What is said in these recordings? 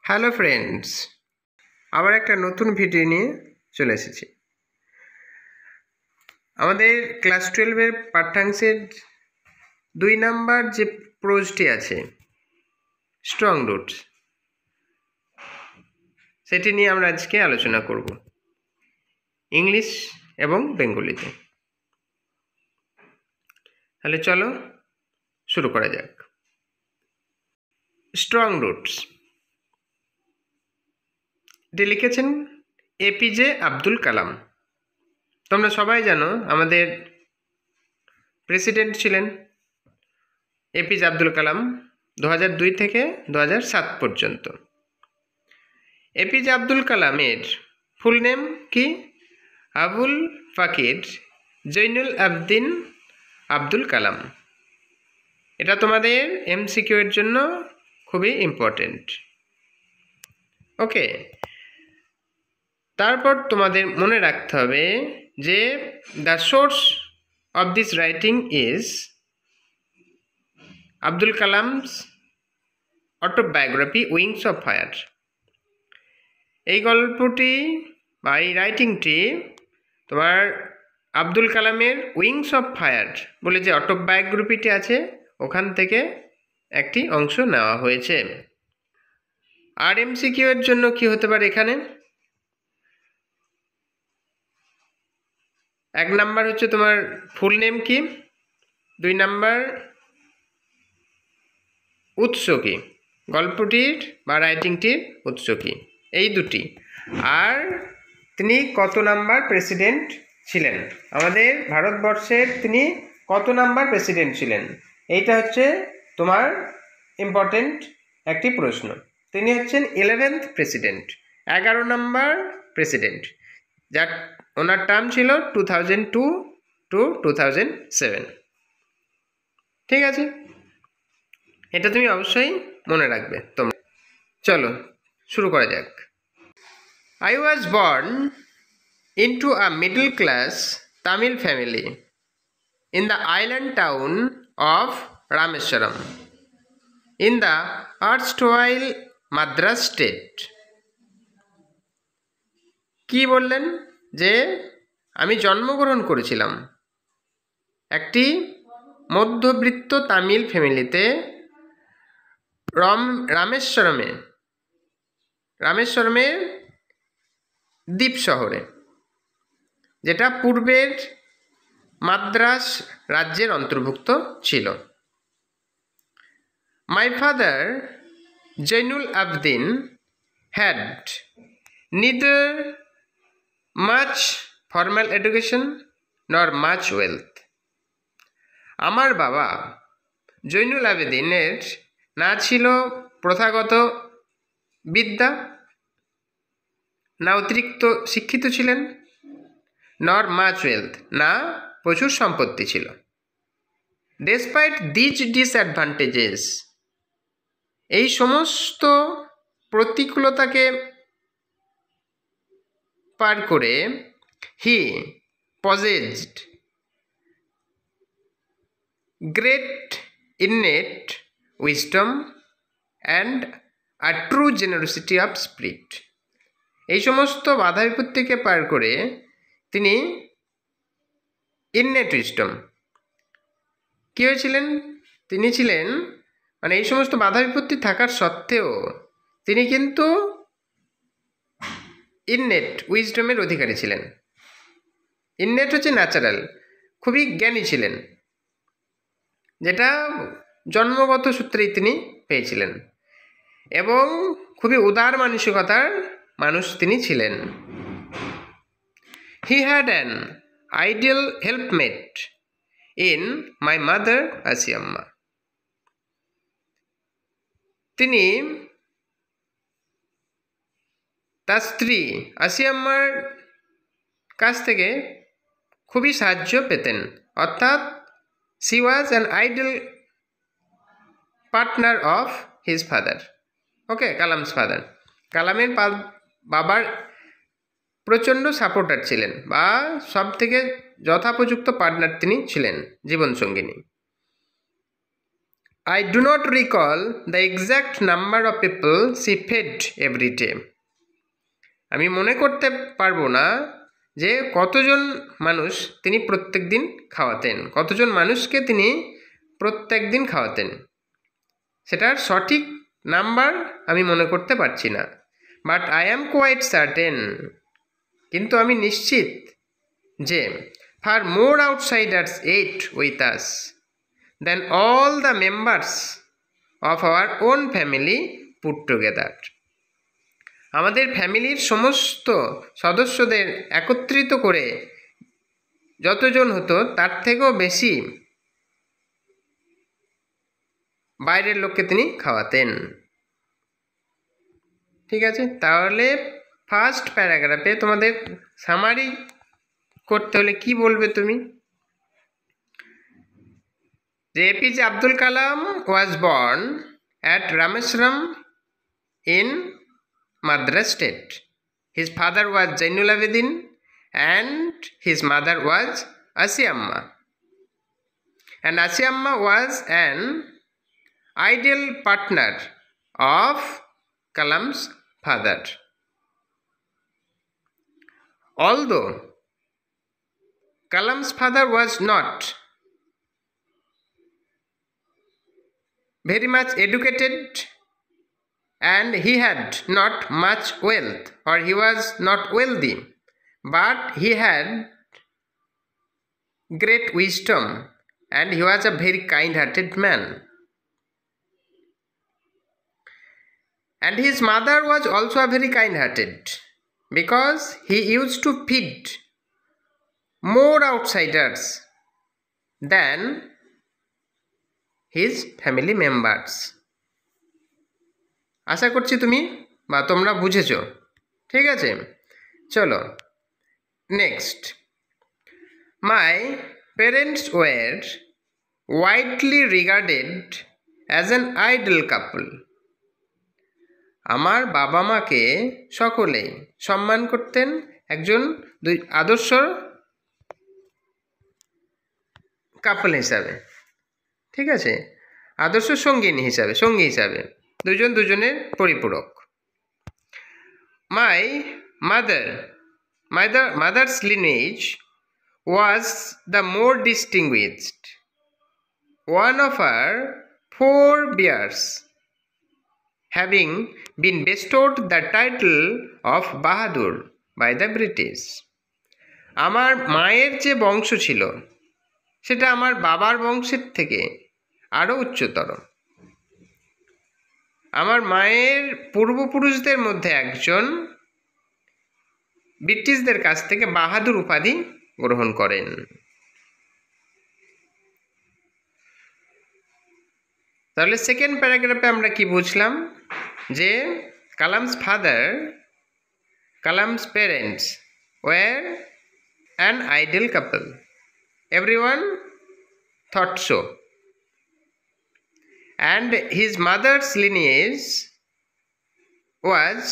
Hello friends, আবার একটা নতুন ভিডিও নিয়ে চলে এসেছি। আমাদের ক্লাস 12-এর পাঠ্যাংশের 2 নাম্বার যে প্রোজটি আছে, স্ট্রং রুটস, সেটি নিয়ে আমরা আজকে আলোচনা করব ইংলিশ এবং বেঙ্গলিতে। তাহলে চলো শুরু করা যাক। স্ট্রং রুটস, এটি লিখেছেন এপিজে আব্দুল কালাম। তোমরা সবাই জানো আমাদের প্রেসিডেন্ট ছিলেন এপিজে আব্দুল কালাম 2002 থেকে 2007 পর্যন্ত। এপিজে আব্দুল কালামের ফুল নেম কি? আবুল ফাকির জৈনুল আবদিন আব্দুল কালাম। এটা তোমাদের এমসিকিউ এর জন্য খুবই ইম্পর্টেন্ট। ওকে, তারপর তোমাদের মনে রাখতে হবে যে the source of this writing is Abdul Kalam's autobiography wings of fire. এই গল্পটি বা এই রাইটিংটি তোমার আব্দুল কালামের উইংস অফ ফায়ার বলে যে অটোবায়োগ্রাফিটি আছে ওখান থেকে একটি অংশ নেওয়া হয়েছে। আর এমসিকিউ এর জন্য কি হতে পারে এখানে? 1 নাম্বার হচ্ছে তোমার ফুল নেম কি, 2 নাম্বার উৎস কি, গল্পটির বা রাইটিংটির উৎস কি, এই দুটি। আর তিনি কত নাম্বার প্রেসিডেন্ট ছিলেন, আমাদের ভারতবর্ষের তিনি কত নাম্বার প্রেসিডেন্ট ছিলেন, এইটা হচ্ছে তোমার ইম্পর্টেন্ট একটি প্রশ্ন। তিনি হচ্ছেন 11th প্রেসিডেন্ট, 11 নাম্বার প্রেসিডেন্ট, যার ওনার টার্ম ছিল 2002 to 2007। ঠিক আছে, এটা তুমি অবশ্যই মনে রাখবে তোমরা। চলো শুরু করা যাক। I was born into a middle class Tamil family in the island town of Rameswaram in the erstwhile Madras state. কি বললেন? যে আমি জন্মগ্রহণ করেছিলাম একটি মধ্যবিত্ত তামিল ফ্যামিলিতে রামেশ্বরমের দ্বীপ শহরে, যেটা পূর্বের মাদ্রাস রাজ্যের অন্তর্ভুক্ত ছিল। My father Jainul Abdin had neither much formal education nor much wealth. আমার বাবা জৈনুল আবেদিনের না ছিল প্রথাগত বিদ্যা, না অতিরিক্ত শিক্ষিত ছিলেন, নর মাচ ওয়েলথ, না প্রচুর সম্পত্তি ছিল। ডেসপাইট দিজ ডিসঅ্যাডভান্টেজেস, এই সমস্ত প্রতিকূলতাকে পার করে he possessed great innate wisdom and a true generosity of spirit। এই সমস্ত বাধা বিপত্তিকে পার করে তিনি innate wisdom কী হয়েছিলেন? তিনি ছিলেন মানে এই সমস্ত বাধা বিপত্তি থাকার সত্ত্বেও তিনি কিন্তু innate wisdom-এর অধিকারী ছিলেন। innate হচ্ছে ন্যাচারাল, খুবই জ্ঞানী ছিলেন, যেটা জন্মগত সূত্রেই তিনি পেয়েছিলেন, এবং খুবই উদার মানসিকতার মানুষ তিনি ছিলেন। He had an ideal helpmate in my mother Ashiamma. তিনি তার স্ত্রী আসিয়াম্মার কাছ থেকে খুবই সাহায্য পেতেন, অর্থাৎ she was an ideal partner of his father. Okay, Kalam's father, কালামের বাবার প্রচণ্ড সাপোর্টার ছিলেন, বা সব থেকে যথোপযুক্ত পার্টনার তিনি ছিলেন, জীবনসঙ্গিনী। I do not recall the exact number of people she fed every day. আমি মনে করতে পারবো না যে কতজন মানুষ তিনি প্রত্যেক দিন খাওয়াতেন, কতজন মানুষকে তিনি প্রত্যেক দিন খাওয়াতেন, সেটার সঠিক নাম্বার আমি মনে করতে পারছি না। But I am quite certain, কিন্তু আমি নিশ্চিত যে far more outsiders ate with us than all the members of our own family put together. আমাদের ফ্যামিলির সমস্ত সদস্যদের একত্রিত করে যতজন হতো তার থেকেও বেশি বাইরের লোককে তিনি খাওয়াতেন। ঠিক আছে, তাহলে ফার্স্ট প্যারাগ্রাফে তোমাদের সামারি করতে হলে কি বলবে তুমি? যে APJ Abdul Kalam was born at Rameswaram in Madras state. His father was Zainul Abidin and his mother was Asiamma. And Asiamma was an ideal partner of Kalam's father. Although Kalam's father was not very much educated and he had not much wealth, or he was not wealthy, but he had great wisdom and he was a very kind-hearted man. And his mother was also a very kind-hearted, because he used to feed more outsiders than his family members. আশা করছি তুমি বা তোমরা বুঝেছো। ঠিক আছে, চলো next. My parents were widely regarded as an ideal couple. আমার বাবা মাকে সকলেই সম্মান করতেন একজন আদর্শ কাপল হিসাবে। ঠিক আছে, আদর্শ সঙ্গী হিসাবে দুজন দুজনের পরিপূরক। My mother's lineage was the more distinguished. One of our forebears having been bestowed the title of Bahadur by the British. আমার মায়ের যে বংশ ছিল সেটা আমার বাবার বংশের থেকে আরও উচ্চতর। আমার মায়ের পূর্বপুরুষদের মধ্যে একজন ব্রিটিশদের কাছ থেকে বাহাদুর উপাধি গ্রহণ করেন। তাহলে সেকেন্ড প্যারাগ্রাফে আমরা কি বুঝলাম? যে Kalam's parents were an ideal couple, everyone thought so, and his mother's lineage was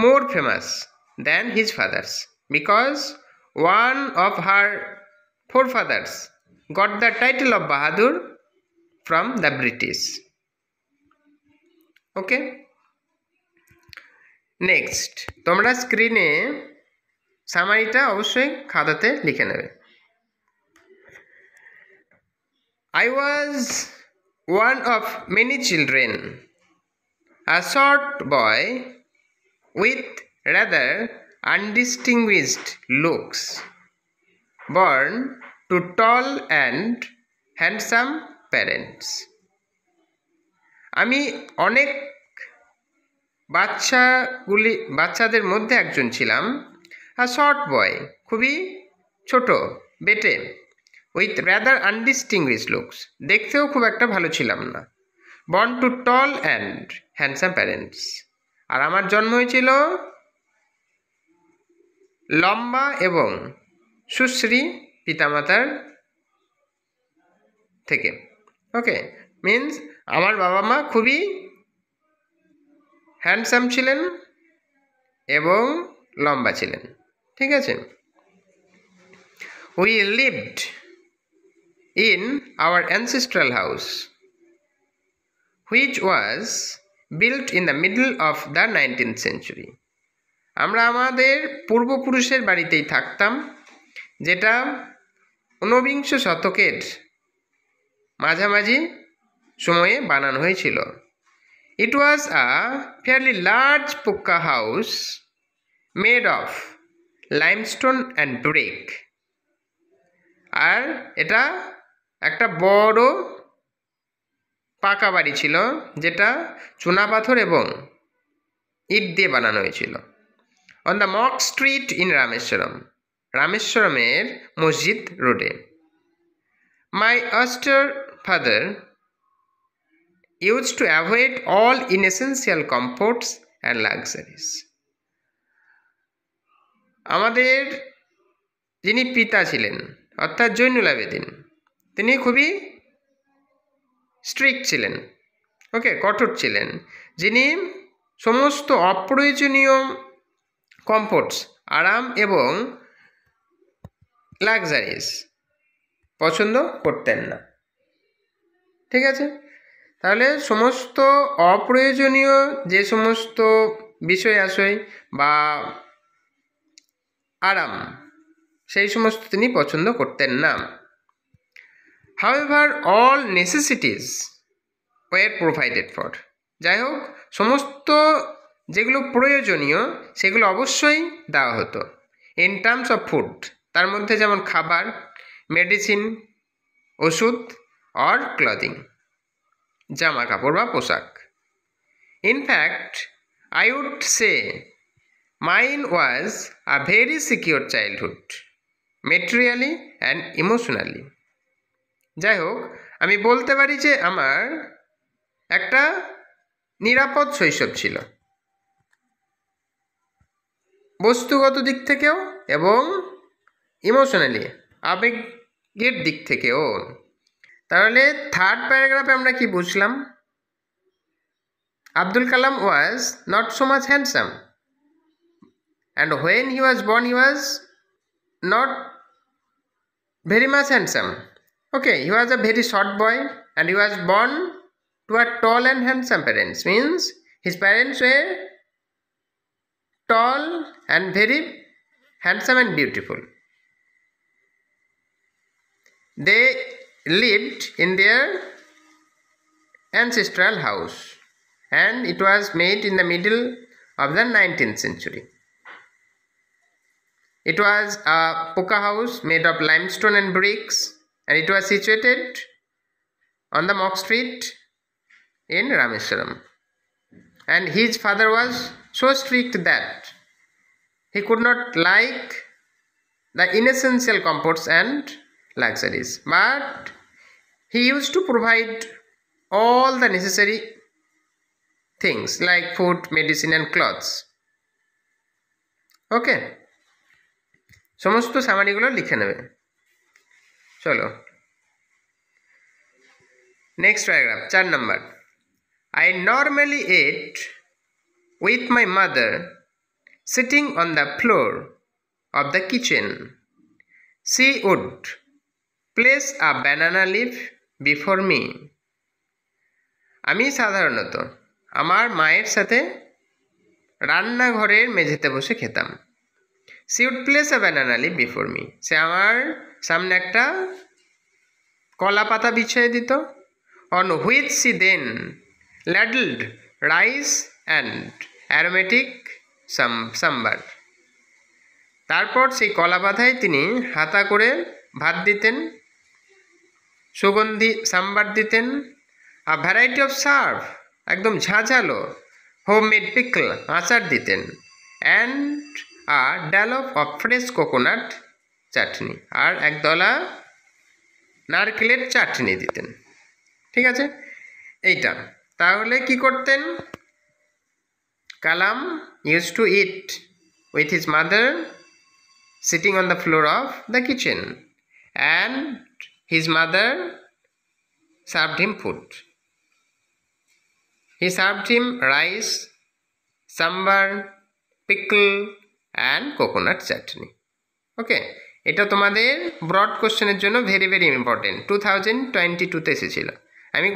more famous than his father's, because one of her forefathers got the title of Bahadur from the British. Okay, next তোমরা স্ক্রিনে সামারিটা অবশ্যই খাতাতে লিখে নেবে। I was one of many children, a short boy with rather undistinguished looks, born to tall and handsome parents. আমি অনেক বাচ্চাদের মধ্যে একজন ছিলাম। a short boy, খুবই ছোট বেটে, উইথ রাদার আনডিস্টিংগুইশড লুকস, দেখতেও খুব একটা ভালো ছিলাম না। Born to tall and handsome parents, আর আমার জন্ম হয়েছিল লম্বা এবং সুশ্রী পিতামাতার থেকে। ওকে, মিনস আমার বাবা মা খুবই হ্যান্ডসাম ছিলেন এবং লম্বা ছিলেন। ঠিক আছে, we lived in our ancestral house which was built in the middle of the 19th century. আমরা আমাদের পূর্বপুরুষের বাড়িতেই থাকতাম, যেটা ঊনবিংশ শতকের মাঝামাঝি সময়ে বানানো হয়েছিল। It was a fairly large pucca house made of limestone and brick. আর এটা একটা বড় পাকা বাড়ি ছিল, যেটা চুনাপাথর এবং ইট দিয়ে বানানো হয়েছিল। On the Mock Street in Rameshwaram, রামেশ্বরমের মসজিদ রোডে। My austere father used to avoid all inessential comforts and luxuries. আমাদের যিনি পিতা ছিলেন অর্থাৎ জৈনুল আবেদিন, তিনি খুবই স্ট্রিক্ট ছিলেন, ওকে, কঠোর ছিলেন, যিনি সমস্ত অপ্রয়োজনীয় কমফোর্টস, আরাম এবং লাক্সারিস পছন্দ করতেন না। ঠিক আছে, তাহলে সমস্ত অপ্রয়োজনীয় যে সমস্ত বিষয় আশয় বা আরাম, সেই সমস্ত তিনি পছন্দ করতেন না। However, all necessities were provided for. যাই হোক, সমস্ত যেগুলো প্রয়োজনীয় সেগুলো অবশ্যই দেওয়া হতো। ইন টার্মস অফ ফুড, তার মধ্যে যেমন খাবার, মেডিসিন, ওষুধ, অর ক্লদিং, জামা কাপড় বা পোশাক। In fact I would say mine was a very secure childhood, materially and emotionally. যাই হোক, আমি বলতে পারি যে আমার একটা নিরাপদ শৈশব ছিল, বস্তুগত দিক থেকেও এবং ইমোশনালি, আবেগের দিক থেকেও। তাহলে থার্ড প্যারাগ্রাফে আমরা কি বুঝলাম? Abdul Kalam was not so much handsome, and when he was born he was not very much handsome. Okay, he was a very short boy and he was born to a tall and handsome parents. Means his parents were tall and very handsome and beautiful. They lived in their ancestral house and it was made in the middle of the 19th century. It was a pucca house made of limestone and bricks, and it was situated on the Mock Street in Rameshwaram. And his father was so strict that he could not like the inessential comforts and luxuries, but he used to provide all the necessary things like food, medicine and clothes. Okay, সমস্ত সামারিগুলো লিখে নেবে। চলো next paragraph, 4 number. I normally ate with my mother sitting on the floor of the kitchen. She would place a banana leaf before me. আমি সাধারণত আমার মায়ের সাথে রান্নাঘরের মেঝেতে বসে খেতাম। She would place a banana leaf before me. সে আমার সামনে একটা কলা পাতা বিছিয়ে দিত। On which she then ladled rice and aromatic sambar. তারপর সেই কলা পাতায় তিনি হাতা করে ভাত দিতেন, সুগন্ধি সাম্বার দিতেন, a variety of সার্ভ, একদম ঝাঁঝালো হোমমেড পিকল, আচার দিতেন, and a dollop of fresh coconut চাটনি, আর একদলা নারকেলের চাটনি দিতেন। ঠিক আছে, এইটা তাহলে কি করতেন? কালাম used to eat with his mother sitting on the floor of the kitchen and his mother served him food. He served him rice, sambar, pickle and coconut chutney. Okay, এটা তোমাদের ব্রড কোশ্চেনের জন্য ভেরি ভেরি ইম্পর্টেন্ট, 2022-তে এসেছিল। আমি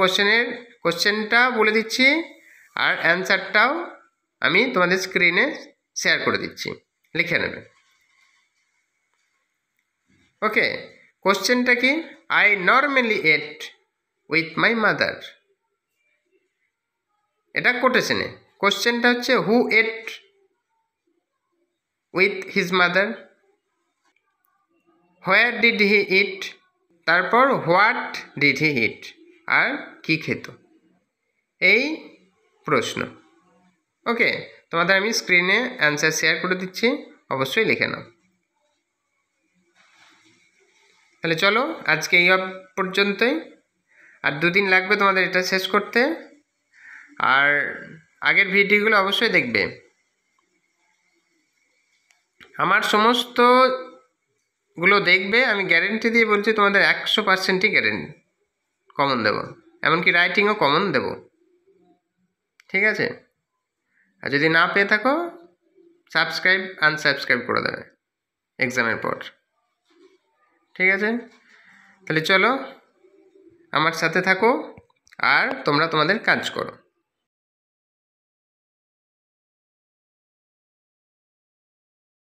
কোশ্চেনটা বলে দিচ্ছি আর অ্যান্সারটাও আমি তোমাদের স্ক্রিনে শেয়ার করে দিচ্ছি, লিখে নেবে। ওকে, কোশ্চেনটা কি? I normally ate with my mother. এটা কোটেশনে। কোশ্চেনটা হচ্ছে who ate with his mother, where did he eat, তারপর হোয়াট ডিড হি ইট, আর কি খেত, এই প্রশ্ন। ওকে, তোমাদের আমি স্ক্রিনে অ্যান্সার শেয়ার করে দিচ্ছি, অবশ্যই লিখে নাও। তাহলে চলো আজকে এই পর্যন্তই, আর 2 দিন লাগবে তোমাদের এটা শেষ করতে। আর আগের ভিডিওগুলো অবশ্যই দেখবে। আমার সমস্তগুলো দেখবে, আমি গ্যারেন্টি দিয়ে বলছি তোমাদের 100%ই গ্যারেন্টি কমন দেবো, এমনকি রাইটিংও কমন দেবো, ঠিক আছে? আর যদি না পেয়ে থাকো সাবস্ক্রাইব আনসাবস্ক্রাইব করে দেবে এক্সামের পর, ঠিক আছে? তাহলে চলো আমার সাথে থাকো আর তোমরা তোমাদের কাজ করো।